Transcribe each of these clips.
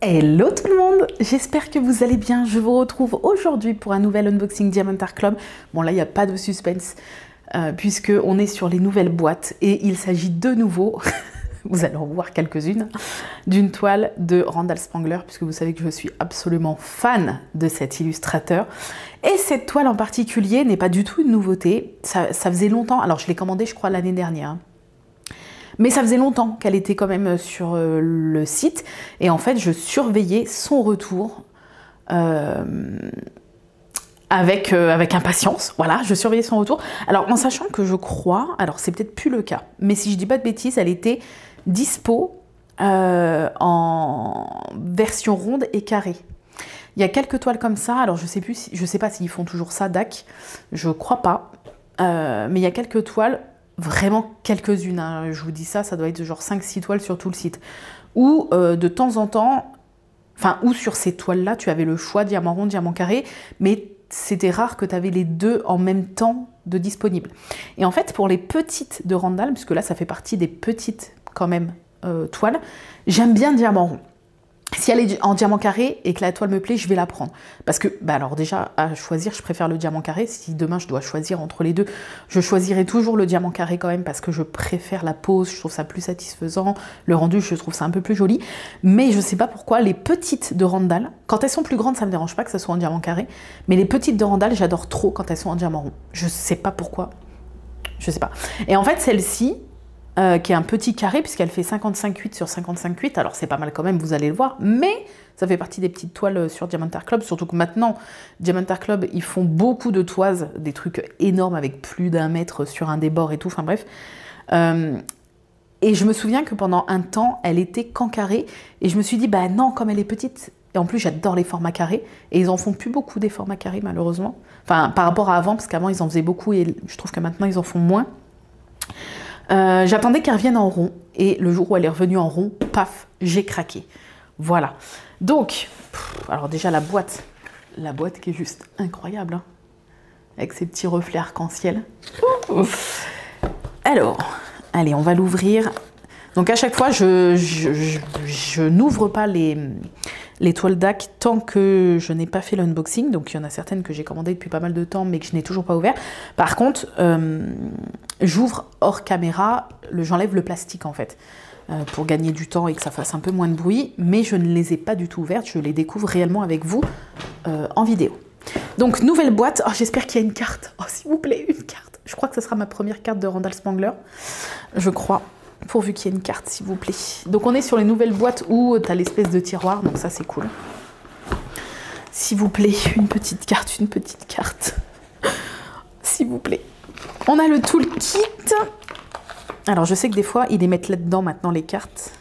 Hello tout le monde, j'espère que vous allez bien. Je vous retrouve aujourd'hui pour un nouvel unboxing Diamant Art Club. Bon là il n'y a pas de suspense puisque on est sur les nouvelles boîtes et il s'agit de nouveau, vous allez en voir quelques-unes, d'une toile de Randall Spangler puisque vous savez que je suis absolument fan de cet illustrateur. Et cette toile en particulier n'est pas du tout une nouveauté, ça faisait longtemps, alors je l'ai commandée je crois l'année dernière. Mais ça faisait longtemps qu'elle était quand même sur le site. Et en fait, je surveillais son retour avec impatience. Voilà, je surveillais son retour. Alors, en sachant que je crois, alors c'est peut-être plus le cas, mais si je dis pas de bêtises, elle était dispo en version ronde et carrée. Il y a quelques toiles comme ça. Alors, je sais pas s'ils font toujours ça, DAC. Je crois pas. Mais il y a quelques toiles. Vraiment quelques-unes, hein. Je vous dis ça, ça doit être genre 5-6 toiles sur tout le site. Ou de temps en temps, enfin, ou sur ces toiles-là, tu avais le choix diamant rond, diamant carré, mais c'était rare que tu avais les deux en même temps de disponibles. Et en fait, pour les petites de Randall, puisque là, ça fait partie des petites quand même toiles, j'aime bien diamant rond. Si elle est en diamant carré et que la toile me plaît, je vais la prendre. Parce que, bah alors déjà, à choisir, je préfère le diamant carré. Si demain je dois choisir entre les deux, je choisirai toujours le diamant carré quand même parce que je préfère la pose, je trouve ça plus satisfaisant. Le rendu, je trouve ça un peu plus joli. Mais je sais pas pourquoi, les petites de Randall, quand elles sont plus grandes, ça me dérange pas que ça soit en diamant carré. Mais les petites de Randall, j'adore trop quand elles sont en diamant rond. Je sais pas pourquoi. Je sais pas. Et en fait, celle-ci, qui est un petit carré puisqu'elle fait 55,8 sur 55,8, alors c'est pas mal quand même, vous allez le voir, mais ça fait partie des petites toiles sur Diamant Art Club, surtout que maintenant, Diamant Art Club, ils font beaucoup de toises, des trucs énormes avec plus d'1 mètre sur un des bords et tout, enfin bref. Et je me souviens que pendant un temps, elle était qu'en carré, et je me suis dit, bah non, comme elle est petite, et en plus j'adore les formats carrés, et ils en font plus beaucoup des formats carrés malheureusement, enfin par rapport à avant, parce qu'avant ils en faisaient beaucoup, et je trouve que maintenant ils en font moins. J'attendais qu'elle revienne en rond et le jour où elle est revenue en rond, paf, j'ai craqué. Voilà. Donc, alors déjà la boîte qui est juste incroyable, hein, avec ses petits reflets arc-en-ciel. Alors, allez, on va l'ouvrir. Donc à chaque fois, je n'ouvre pas les toiles DAC tant que je n'ai pas fait l'unboxing. Donc il y en a certaines que j'ai commandées depuis pas mal de temps, mais que je n'ai toujours pas ouvert. Par contre, j'ouvre hors caméra, j'enlève le plastique en fait, pour gagner du temps et que ça fasse un peu moins de bruit. Mais je ne les ai pas du tout ouvertes, je les découvre réellement avec vous en vidéo. Donc nouvelle boîte, oh, j'espère qu'il y a une carte. Oh s'il vous plaît, une carte. Je crois que ce sera ma première carte de Randall Spangler, je crois. Pourvu qu'il y ait une carte, s'il vous plaît. Donc on est sur les nouvelles boîtes où tu as l'espèce de tiroir, donc ça c'est cool. S'il vous plaît, une petite carte, s'il vous plaît. On a le toolkit. Alors je sais que des fois, ils les mettent là-dedans maintenant, les cartes.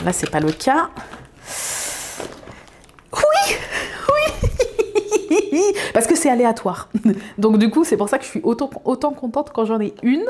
Là, c'est pas le cas. Parce que c'est aléatoire. Donc du coup, c'est pour ça que je suis autant contente quand j'en ai une.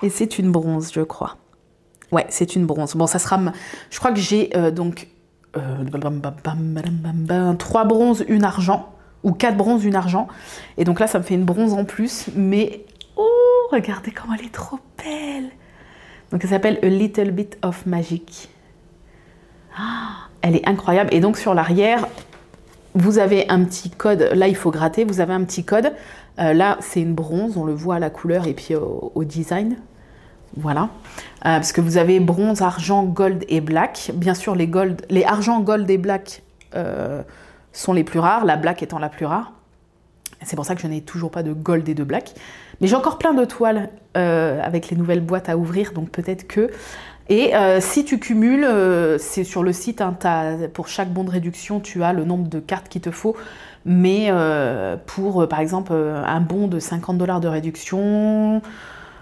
Et c'est une bronze, je crois. Ouais, c'est une bronze. Bon, ça sera... Je crois que j'ai donc 3 bronzes, une argent. Ou 4 bronzes, une argent. Et donc là, ça me fait une bronze en plus. Mais... Oh, regardez comment elle est trop belle. Donc elle s'appelle A Little Bit of Magic. Ah, elle est incroyable. Et donc sur l'arrière... Vous avez un petit code, là il faut gratter, vous avez un petit code. Là c'est une bronze, on le voit à la couleur et puis au design. Voilà. Parce que vous avez bronze, argent, gold et black. Bien sûr les argent, gold et black sont les plus rares, la black étant la plus rare. C'est pour ça que je n'ai toujours pas de gold et de black. Mais j'ai encore plein de toiles avec les nouvelles boîtes à ouvrir, donc peut-être que... Et si tu cumules, c'est sur le site, hein, pour chaque bon de réduction, tu as le nombre de cartes qu'il te faut. Mais pour, par exemple, un bon de 50 $ de réduction,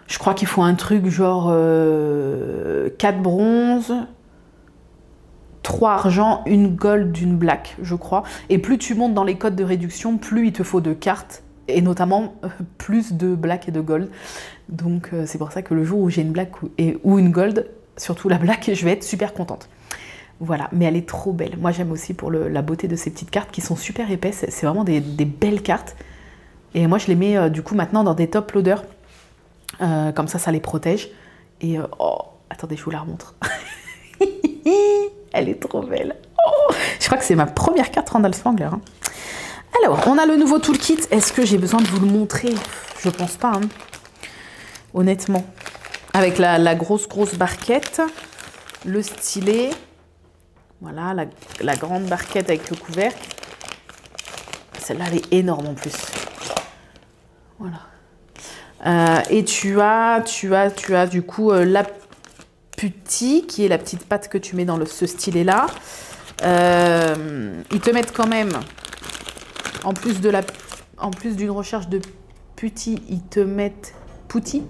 je crois qu'il faut un truc genre 4 bronzes, 3 argent, une gold, une black, je crois. Et plus tu montes dans les codes de réduction, plus il te faut de cartes. Et notamment plus de black et de gold. Donc c'est pour ça que le jour où j'ai une black ou une gold, surtout la black, je vais être super contente. Voilà, mais elle est trop belle. Moi j'aime aussi pour la beauté de ces petites cartes qui sont super épaisses. C'est vraiment des belles cartes. Et moi je les mets du coup maintenant dans des top loaders. Comme ça les protège. Et oh, attendez, je vous la remontre. Elle est trop belle. Oh, je crois que c'est ma première carte Randall Spangler. Hein. Alors, on a le nouveau toolkit. Est-ce que j'ai besoin de vous le montrer? Je pense pas, hein. Honnêtement. Avec la grosse barquette, le stylet. Voilà, la grande barquette avec le couvercle. Celle-là, elle est énorme en plus. Voilà. Et tu as du coup la putti, qui est la petite patte que tu mets dans ce stylet-là. Ils te mettent quand même, en plus d'une recherche de putti, ils te mettent putti,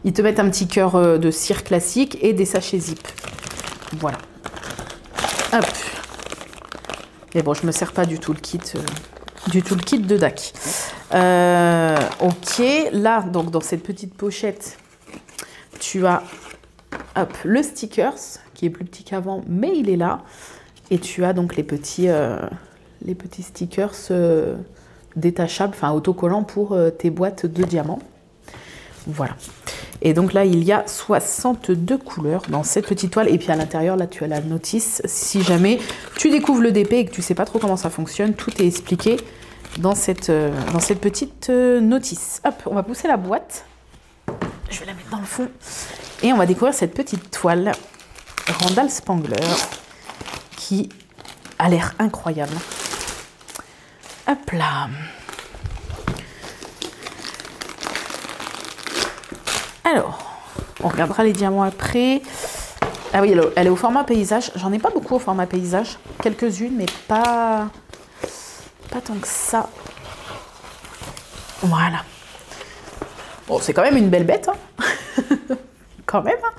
ils te mettent un petit cœur de cire classique et des sachets zip. Voilà. Hop. Mais bon, je me sers pas du tout le kit de DAC. Ok, là, donc dans cette petite pochette, tu as le stickers, qui est plus petit qu'avant, mais il est là. Et tu as donc les petits stickers détachables, enfin autocollants pour tes boîtes de diamants. Voilà. Et donc là, il y a 62 couleurs dans cette petite toile. Et puis à l'intérieur, là, tu as la notice. Si jamais tu découvres le DP et que tu ne sais pas trop comment ça fonctionne, tout est expliqué dans cette petite notice. Hop, on va pousser la boîte. Je vais la mettre dans le fond. Et on va découvrir cette petite toile Randall Spangler qui a l'air incroyable. Hop là. Alors, on regardera les diamants après. Ah oui, elle est au format paysage. J'en ai pas beaucoup au format paysage. Quelques-unes, mais pas tant que ça. Voilà. Bon, c'est quand même une belle bête. Hein. Quand même. Hein.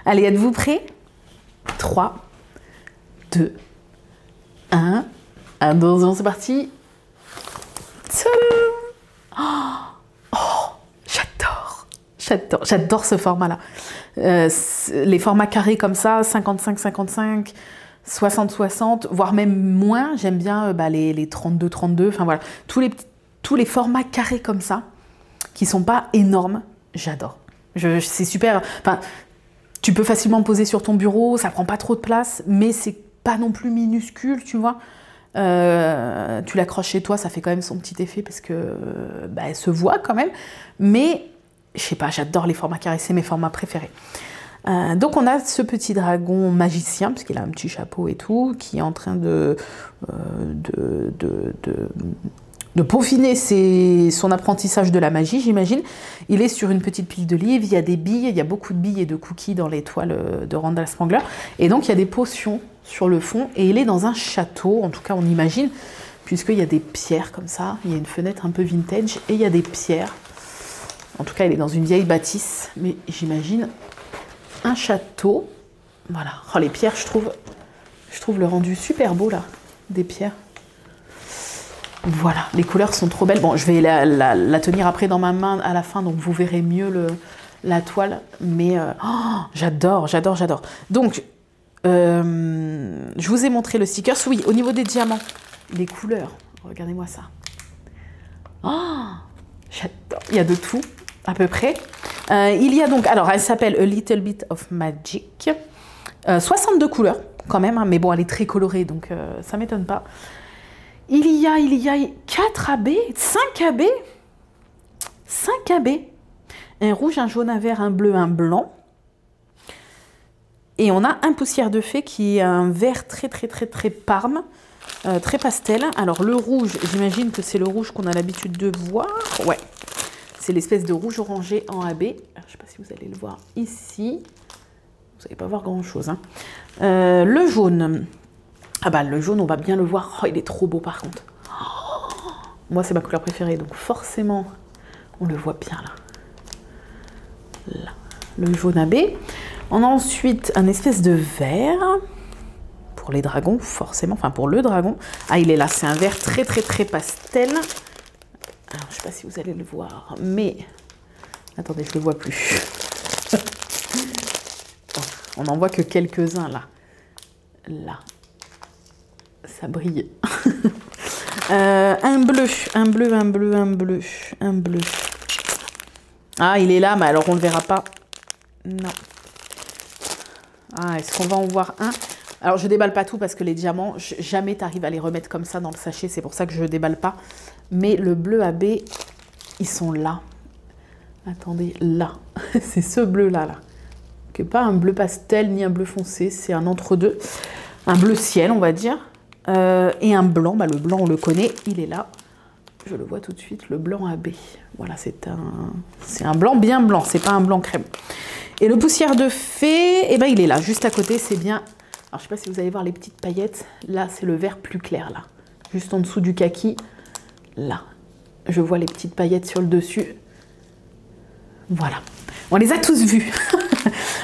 Allez, êtes-vous prêts? 3, 2, 1. Attention, c'est parti. J'adore ce format-là. Les formats carrés comme ça, 55-55, 60-60, voire même moins. J'aime bien les 32-32. Enfin voilà, tous les formats carrés comme ça, qui sont pas énormes, j'adore. C'est super. Enfin, tu peux facilement poser sur ton bureau, ça prend pas trop de place, mais c'est pas non plus minuscule, tu vois. Tu l'accroches chez toi, ça fait quand même son petit effet parce que elle se voit quand même. Mais je sais pas, j'adore les formats carrés, c'est mes formats préférés. Donc on a ce petit dragon magicien, parce qu'il a un petit chapeau et tout, qui est en train de peaufiner son apprentissage de la magie, j'imagine. Il est sur une petite pile de livres, il y a des billes, il y a beaucoup de billes et de cookies dans les toiles de Randall Spangler. Et donc il y a des potions sur le fond, et il est dans un château, en tout cas on imagine, puisqu'il y a des pierres comme ça, il y a une fenêtre un peu vintage, et il y a des pierres. En tout cas, il est dans une vieille bâtisse, mais j'imagine un château. Voilà. Oh, les pierres, je trouve le rendu super beau, là, des pierres. Voilà, les couleurs sont trop belles. Bon, je vais la tenir après dans ma main à la fin, donc vous verrez mieux la toile. Mais j'adore. Donc, je vous ai montré le sticker. Oui, au niveau des diamants, les couleurs, regardez-moi ça. Oh, j'adore. Il y a de tout. À peu près. Il y a donc, alors elle s'appelle A Little Bit of Magic. 62 couleurs quand même, hein, mais bon, elle est très colorée, donc ça m'étonne pas. Il y a 4 AB, 5 AB, 5 AB, un rouge, un jaune, un vert, un bleu, un blanc. Et on a un poussière de fée qui est un vert très parme, très pastel. Alors le rouge, j'imagine que c'est le rouge qu'on a l'habitude de voir. Ouais. C'est l'espèce de rouge orangé en AB. Alors, je ne sais pas si vous allez le voir ici. Vous n'allez pas voir grand-chose. Hein. Le jaune. Ah bah le jaune, on va bien le voir. Oh, il est trop beau par contre. Oh, moi, c'est ma couleur préférée. Donc forcément, on le voit bien là. Là. Le jaune AB. On a ensuite un espèce de vert. Pour les dragons, forcément. Enfin, pour le dragon. Ah, il est là. C'est un vert très pastel. Alors, je ne sais pas si vous allez le voir, mais... Attendez, je ne le vois plus. On n'en voit que quelques-uns, là. Là. Ça brille. Un bleu. Ah, il est là, mais alors on ne le verra pas. Non. Ah, est-ce qu'on va en voir un? Alors je déballe pas tout parce que les diamants, jamais tu arrives à les remettre comme ça dans le sachet, c'est pour ça que je déballe pas. Mais le bleu AB, ils sont là. Attendez, là. C'est ce bleu-là, là. Que pas un bleu pastel ni un bleu foncé, c'est un entre-deux. Un bleu ciel, on va dire. Et un blanc, bah, le blanc on le connaît, il est là. Je le vois tout de suite, le blanc AB. Voilà, c'est un blanc bien blanc, c'est pas un blanc crème. Et le poussière de fée, eh ben, il est là, juste à côté, c'est bien. Alors, je sais pas si vous allez voir les petites paillettes. Là, c'est le vert plus clair, là. Juste en dessous du kaki. Là. Je vois les petites paillettes sur le dessus. Voilà. On les a tous vus.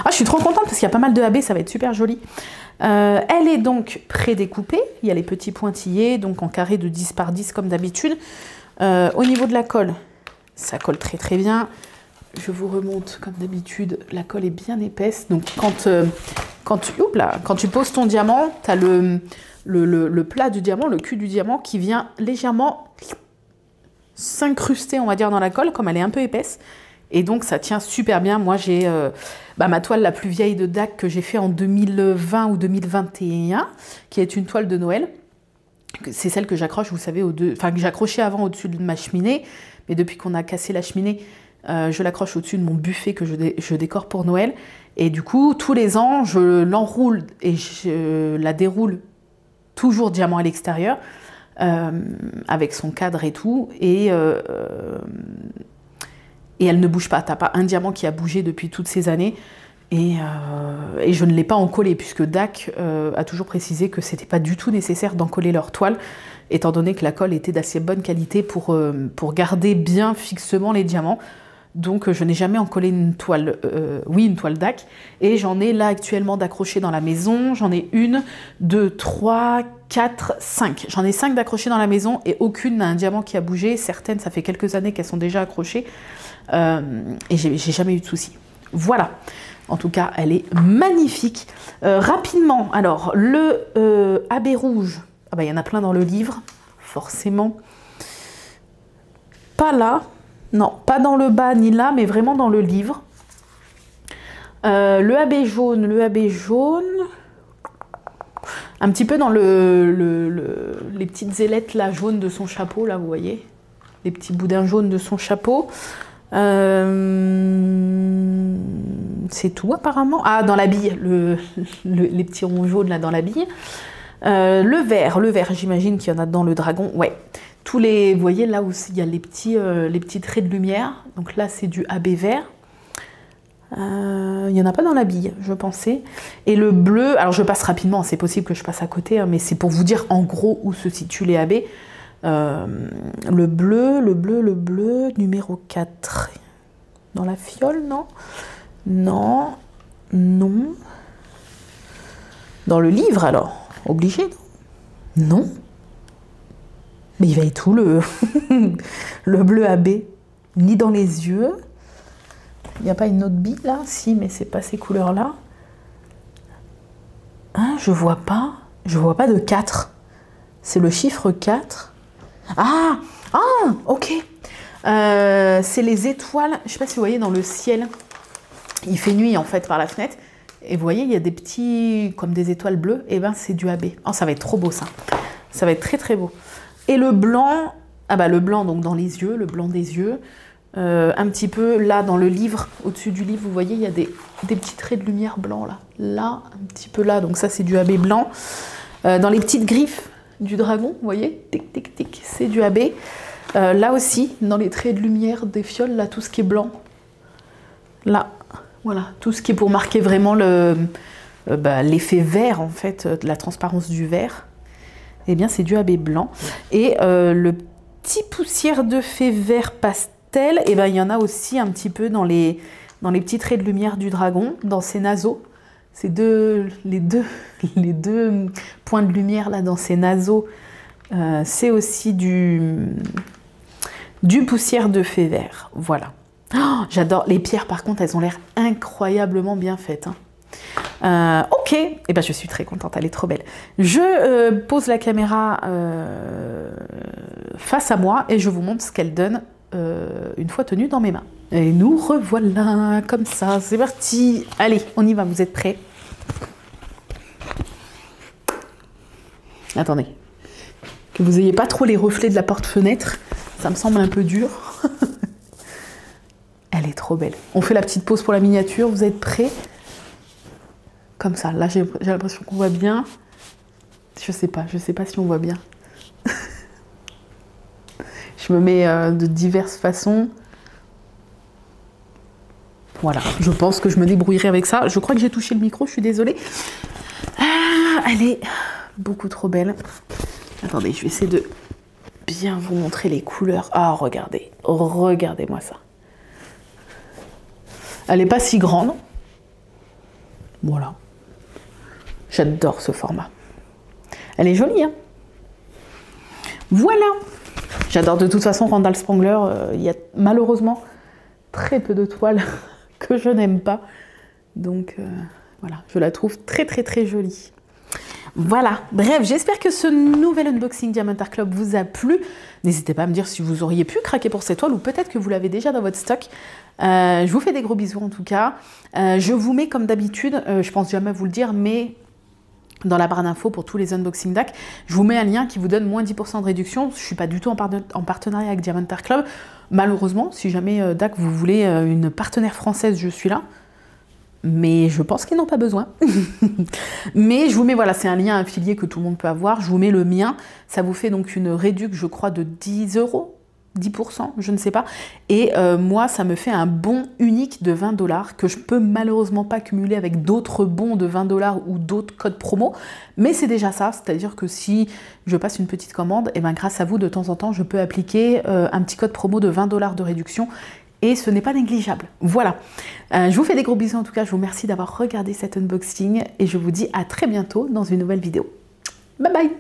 Ah, je suis trop contente parce qu'il y a pas mal de AB, ça va être super joli. Elle est donc pré-découpée. Il y a les petits pointillés, donc en carré de 10 par 10 comme d'habitude. Au niveau de la colle, ça colle très très bien. Je vous remonte comme d'habitude, la colle est bien épaisse. Donc quand tu poses ton diamant, tu as le plat du diamant, le cul du diamant qui vient légèrement s'incruster, on va dire, dans la colle, comme elle est un peu épaisse. Et donc ça tient super bien. Moi j'ai ma toile la plus vieille de DAC que j'ai fait en 2020 ou 2021, qui est une toile de Noël. C'est celle que j'accroche, vous savez, que j'accrochais avant au-dessus de ma cheminée. Mais depuis qu'on a cassé la cheminée, je l'accroche au-dessus de mon buffet que je décore pour Noël. Et du coup, tous les ans, je l'enroule et je la déroule toujours diamant à l'extérieur, avec son cadre et tout. Et elle ne bouge pas. T'as pas un diamant qui a bougé depuis toutes ces années. Et je ne l'ai pas encollé, puisque DAC a toujours précisé que c'était pas du tout nécessaire d'encoller leur toile, étant donné que la colle était d'assez bonne qualité pour garder bien fixement les diamants. Donc je n'ai jamais encollé une toile, une toile DAC. Et j'en ai là actuellement d'accrochées dans la maison. J'en ai 1, 2, 3, 4, 5. J'en ai 5 d'accrochées dans la maison et aucune n'a un diamant qui a bougé. Certaines, ça fait quelques années qu'elles sont déjà accrochées. Et j'ai jamais eu de soucis. Voilà. En tout cas, elle est magnifique. Rapidement, alors, le AB rouge. Ah bah, il y en a plein dans le livre, forcément. Pas là. Non, pas dans le bas ni là, mais vraiment dans le livre. Le AB jaune. Un petit peu dans les petites ailettes là, jaunes de son chapeau, là, vous voyez. Les petits boudins jaunes de son chapeau. C'est tout apparemment. Ah, dans la bille, les petits ronds jaunes là dans la bille. Le vert, j'imagine qu'il y en a dans le dragon. Ouais. Tous les, vous voyez là où il y a les petits traits de lumière. Donc là, c'est du AB vert. Il n'y en a pas dans la bille, je pensais. Et le bleu, alors je passe rapidement, c'est possible que je passe à côté, hein, mais c'est pour vous dire en gros où se situent les AB. Le bleu, numéro 4. Dans la fiole, non? Non. Dans le livre, alors? Obligé, non? Non. Mais il va être où le bleu AB? Ni dans les yeux. Il n'y a pas une autre bille, là? Si, mais c'est pas ces couleurs-là. Hein, je vois pas. Je vois pas de 4. C'est le chiffre 4. Ah, ok. C'est les étoiles. Je ne sais pas si vous voyez dans le ciel. Il fait nuit en fait par la fenêtre. Et vous voyez, il y a des petits, comme des étoiles bleues. Et ben c'est du AB. Oh, ça va être trop beau ça. Ça va être très très beau. Et le blanc, le blanc donc dans les yeux, le blanc des yeux. Un petit peu là dans le livre, au-dessus du livre, vous voyez, il y a des petits traits de lumière blanc là. Là, un petit peu là. Donc ça c'est du AB blanc. Dans les petites griffes du dragon, vous voyez, tic tic tic, c'est du AB. Là aussi, dans les traits de lumière des fioles, là, tout ce qui est blanc. Là, voilà, tout ce qui est pour marquer vraiment l'effet vert, en fait, de la transparence du vert. Eh bien, c'est du AB blanc. Et le petit poussière de fée vert pastel, eh ben, il y en a aussi un petit peu dans les petits traits de lumière du dragon, dans ses naseaux. Les deux points de lumière là dans ses naseaux, c'est aussi du poussière de fée vert. Voilà. Oh, j'adore. Les pierres, par contre, elles ont l'air incroyablement bien faites. Hein. Ok. Eh ben, je suis très contente. Elle est trop belle. Je pose la caméra face à moi et je vous montre ce qu'elle donne une fois tenue dans mes mains. Et nous revoilà comme ça. C'est parti. Allez, on y va. Vous êtes prêts? Attendez. Que vous n'ayez pas trop les reflets de la porte-fenêtre. Ça me semble un peu dur. Elle est trop belle. On fait la petite pause pour la miniature. Vous êtes prêts? Comme ça. Là, j'ai l'impression qu'on voit bien. Je sais pas si on voit bien. Je me mets de diverses façons. Voilà, je pense que je me débrouillerai avec ça. Je crois que j'ai touché le micro, je suis désolée. Ah, elle est beaucoup trop belle. Attendez, je vais essayer de bien vous montrer les couleurs. Ah, regardez, regardez-moi ça. Elle n'est pas si grande. Voilà. J'adore ce format. Elle est jolie, hein? Voilà. J'adore de toute façon Randall Spangler. Il y a malheureusement très peu de toiles que je n'aime pas. Donc voilà, je la trouve très très très jolie. Voilà, bref, j'espère que ce nouvel unboxing Diamond Art Club vous a plu. N'hésitez pas à me dire si vous auriez pu craquer pour cette toile ou peut-être que vous l'avez déjà dans votre stock. Je vous fais des gros bisous en tout cas. Je vous mets comme d'habitude, je pense jamais vous le dire, mais dans la barre d'infos pour tous les unboxing DAC, je vous mets un lien qui vous donne moins 10% de réduction. Je ne suis pas du tout en partenariat avec Diamond Art Club. Malheureusement, si jamais DAC vous voulez une partenaire française, je suis là. Mais je pense qu'ils n'ont pas besoin. Mais je vous mets, voilà, c'est un lien affilié que tout le monde peut avoir. Je vous mets le mien. Ça vous fait donc une réduction, je crois, de 10 €. 10%, je ne sais pas. Et moi, ça me fait un bon unique de 20 $ que je peux malheureusement pas cumuler avec d'autres bons de 20 $ ou d'autres codes promo. Mais c'est déjà ça, c'est-à-dire que si je passe une petite commande, et ben grâce à vous, de temps en temps, je peux appliquer un petit code promo de 20 $ de réduction. Et ce n'est pas négligeable. Voilà. Je vous fais des gros bisous en tout cas. Je vous remercie d'avoir regardé cet unboxing. Et je vous dis à très bientôt dans une nouvelle vidéo. Bye bye!